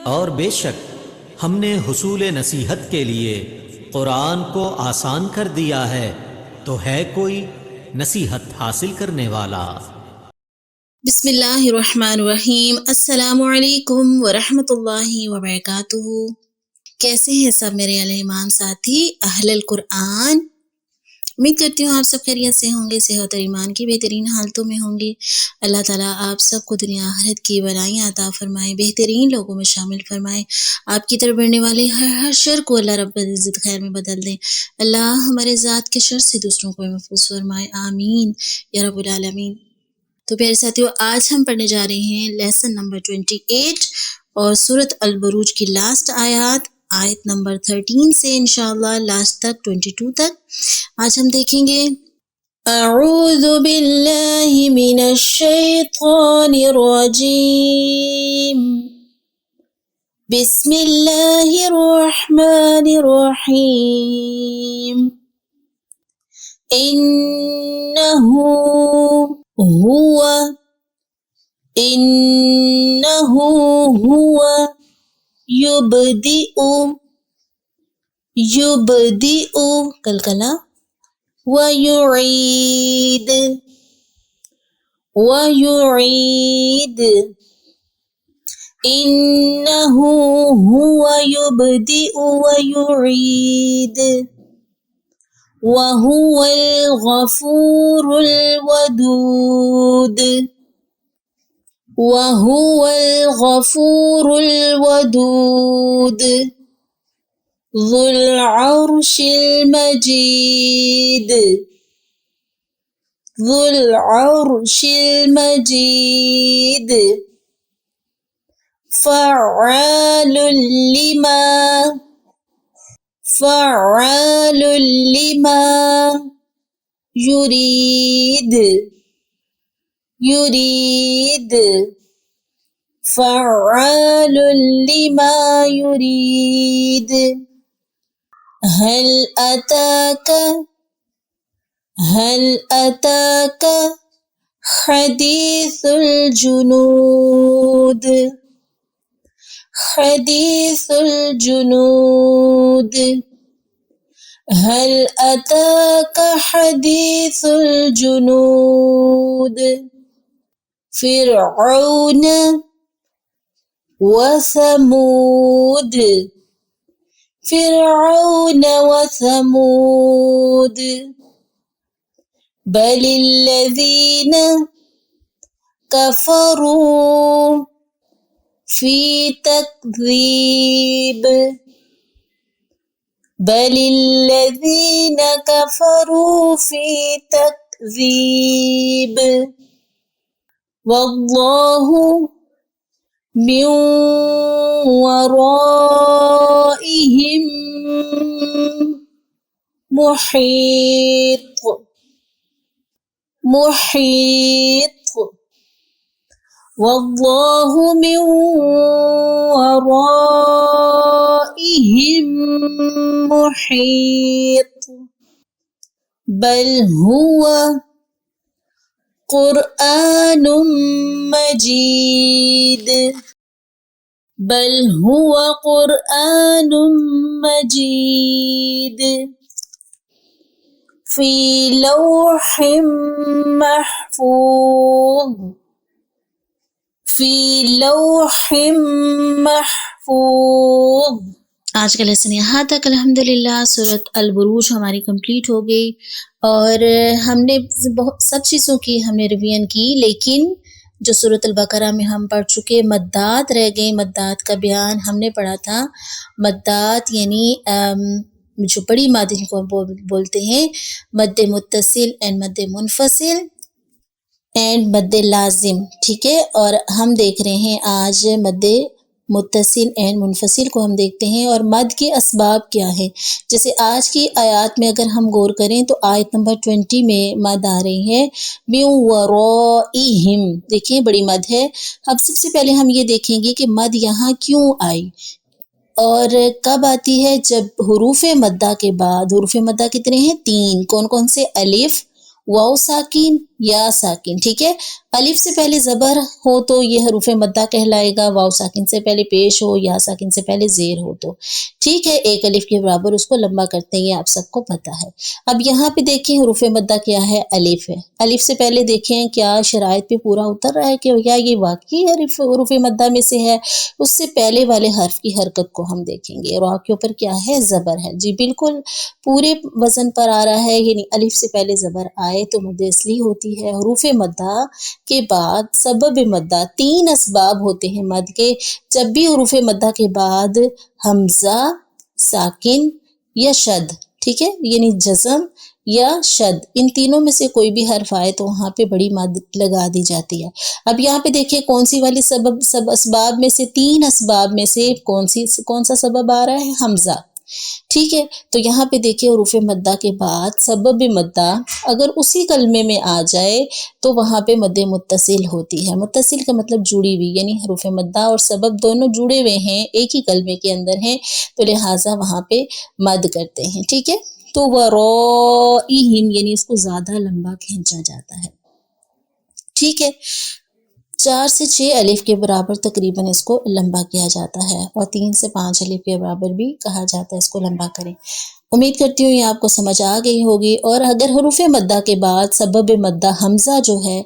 اور بے شک ہم نے حصول نصیحت کے لیے قرآن کو آسان کر دیا ہے، تو ہے کوئی نصیحت حاصل کرنے والا؟ بسم اللہ الرحمن الرحیم۔ السلام علیکم ورحمۃ اللہ وبرکاتہ۔ کیسے ہیں سب میرے اہل ایمان ساتھی اہل القرآن؟ امید کرتی ہوں آپ سب خیریت سے ہوں گے، صحت اور ایمان کی بہترین حالتوں میں ہوں گے۔ اللہ تعالیٰ آپ سب کو دنیا آخرت کی بھلائیاں عطا فرمائے، بہترین لوگوں میں شامل فرمائے۔ آپ کی طرف بڑھنے والے ہر شر کو اللہ رب العزت خیر میں بدل دیں۔ اللہ ہمارے ذات کے شر سے دوسروں کو محفوظ فرمائے، آمین یا رب العالمین۔ تو پیارے ساتھیوں، آج ہم پڑھنے جا رہے ہیں لیسن نمبر 28 اور سورۃ البروج کی لاسٹ آیت نمبر 13 سے انشاءاللہ لاسٹ تک 22 تک۔ آج ہم دیکھیں گے اعوذ باللہ من الشیطان الرجیم، بسم اللہ الرحمن الرحیم، انہو ہوا یبدئ کلکلا ویعید انہو ہوا یبدئ ویعید وَهُوَ الْغَفُورُ الْوَدُودُ ذُو الْعَرْشِ الْمَجِيدُ فَعَّالٌ لِمَا يُرِيدُ فَعَّالٌ لِمَا يُرِيدُ هل أتاك حديث الجنود هل أتاك حديث الجنود فرعون وثمود بل الذين كفروا في تكذيب والله من ورائهم محيط والله من ورائهم محيط بل هو قرآن مجيد في لوح محفوظ۔ آج کا لیسن یہاں تک الحمدللہ۔ سورۃ البروج ہماری کمپلیٹ ہو گئی اور ہم نے سب چیزوں کی ہم نے ریویژن کی، لیکن جو سورۃ البقرہ میں ہم پڑھ چکے مدات رہ گئے، مدات کا بیان ہم نے پڑھا تھا۔ مدات یعنی جو بڑی مد کو بولتے ہیں، مد متصل اینڈ مد منفصل اینڈ مد لازم، ٹھیک ہے۔ اور ہم دیکھ رہے ہیں آج مد متصل اینڈ منفصل کو ہم دیکھتے ہیں اور مد کے اسباب کیا ہے۔ جیسے آج کی آیات میں اگر ہم غور کریں تو آیت نمبر 20 میں مد آ رہی ہے من ورائہم، دیکھیں بڑی مد ہے۔ اب سب سے پہلے ہم یہ دیکھیں گے کہ مد یہاں کیوں آئی اور کب آتی ہے؟ جب حروف مدہ کے بعد، حروف مدہ کتنے ہیں؟ 3، کون کون سے؟ الف، واو ساکن یا ساکن. ٹھیک ہے، الف سے پہلے زبر ہو تو یہ حروف مدہ کہلائے گا، واو ساکن سے پہلے پیش ہو، یا ساکن سے پہلے زیر ہو تو. ٹھیک ہے، ایک الف کے برابر اس کو لمبا کرتے ہیں، یہ آپ سب کو پتہ ہے. اب یہاں پہ دیکھیں حروف مدہ کیا ہے، الف ہے. الف سے پہلے دیکھیں کیا شرائط پہ پورا اتر رہا ہے کہ کیا یہ واقعی حروف مدہ میں سے ہے. اس سے پہلے والے حرف کی حرکت کو ہم دیکھیں گے. را کے اوپر کیا ہے، زبر ہے. جی بالکل پورے وزن پر آ رہا ہے، یعنی الف سے پہلے زبر آئے تو مد اصلی ہوتی ہے. حروف مدہ کے بعد سبب مدہ، تین اسباب ہوتے ہیں مد کے. جب بھی حروف مدہ کے بعد حمزہ، ساکن یا شد، ٹھیک ہے، یعنی جزم یا شد، ان تینوں میں سے کوئی بھی حرف آئے تو وہاں پہ بڑی مد لگا دی جاتی ہے. اب یہاں پہ دیکھیں کون سی والی سب اسباب میں سے، تین اسباب میں سے کون سا سبب آ رہا ہے، حمزہ. ٹھیک ہے، تو یہاں پہ دیکھیں حروف مدہ کے بعد سبب مدہ اگر اسی کلمے میں آ جائے تو وہاں پہ مد متصل ہوتی ہے. متصل کا مطلب جڑی ہوئی، یعنی حروف مدہ اور سبب دونوں جڑے ہوئے ہیں، ایک ہی کلمے کے اندر ہیں، تو لہٰذا وہاں پہ مد کرتے ہیں. ٹھیک ہے، تو وَرَائِهِمْ یعنی اس کو زیادہ لمبا کھینچا جاتا ہے. ٹھیک ہے، 4 سے 6 الف کے برابر تقریباً اس کو لمبا کیا جاتا ہے، اور 3 سے 5 الف کے برابر بھی کہا جاتا ہے اس کو لمبا کریں. امید کرتی ہوں یہ آپ کو سمجھ آ گئی ہوگی. اور اگر حروف مدہ کے بعد سبب مدہ حمزہ جو ہے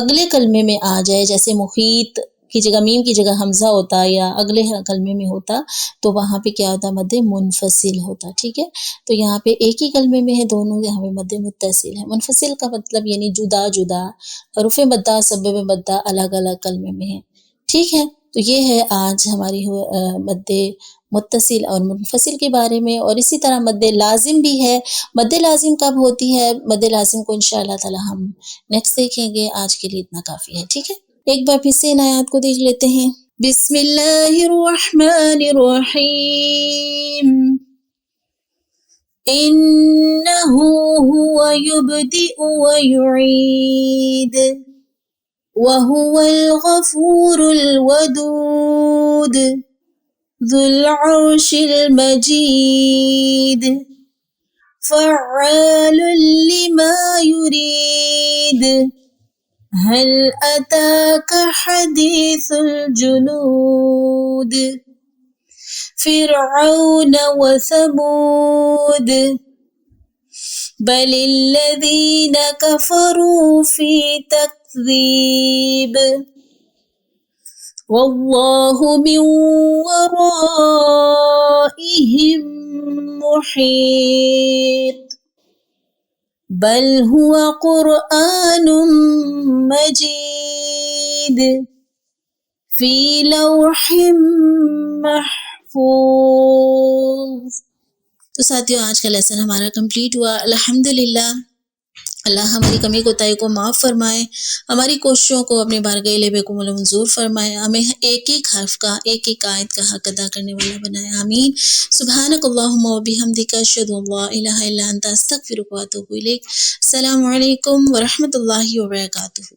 اگلے کلمے میں آ جائے، جیسے محیط کی جگہ میم کی جگہ حمزہ ہوتا یا اگلے کلمے میں ہوتا، تو وہاں پہ کیا ہوتا، مد منفصل ہوتا. ٹھیک ہے، تو یہاں پہ ایک ہی کلمے میں ہے دونوں، یہاں پہ مد متصل ہے. منفصل کا مطلب یعنی جدا جدا، حروف مدہ سبب مدہ الگ الگ کلمے میں ہے. ٹھیک ہے، تو یہ ہے آج ہماری مد متصل اور منفصل کے بارے میں. اور اسی طرح مد لازم بھی ہے. مد لازم کب ہوتی ہے، مد لازم کو انشاءاللہ تعالی ہم نیکسٹ دیکھیں گے. آج کے لیے اتنا کافی ہے. ٹھیک ہے، ایک بار پھر سے ان آیات کو دیکھ لیتے ہیں. بسم اللہ الرحمن الرحیم. انہ هو یبدئ ویعید وهو الغفور الودود ذو العرش المجید فعال لما يريد هل أتاك حديث الجنود فرعون وثمود بل الذين كفروا في تكذيب والله من ورائهم محيط بل هو قرآن مجيد في لوح محفوظ. تو ساتھیوں آج کا لیسن ہمارا کمپلیٹ ہوا الحمدللہ. اللہ ہماری کمی کوتاہی کو معاف فرمائے، ہماری کوششوں کو اپنے بارگاہ لبے کو منظور فرمائے، ہمیں ایک ایک حرف کا ایک ایک آیت کا حق ادا کرنے والا بنائے. آمین. سبحانک اللہم و بحمدک اشہد ان لا الہ الا انت استغفرک و اتوب الیک. السلام علیکم ورحمۃ اللہ وبرکاتہ.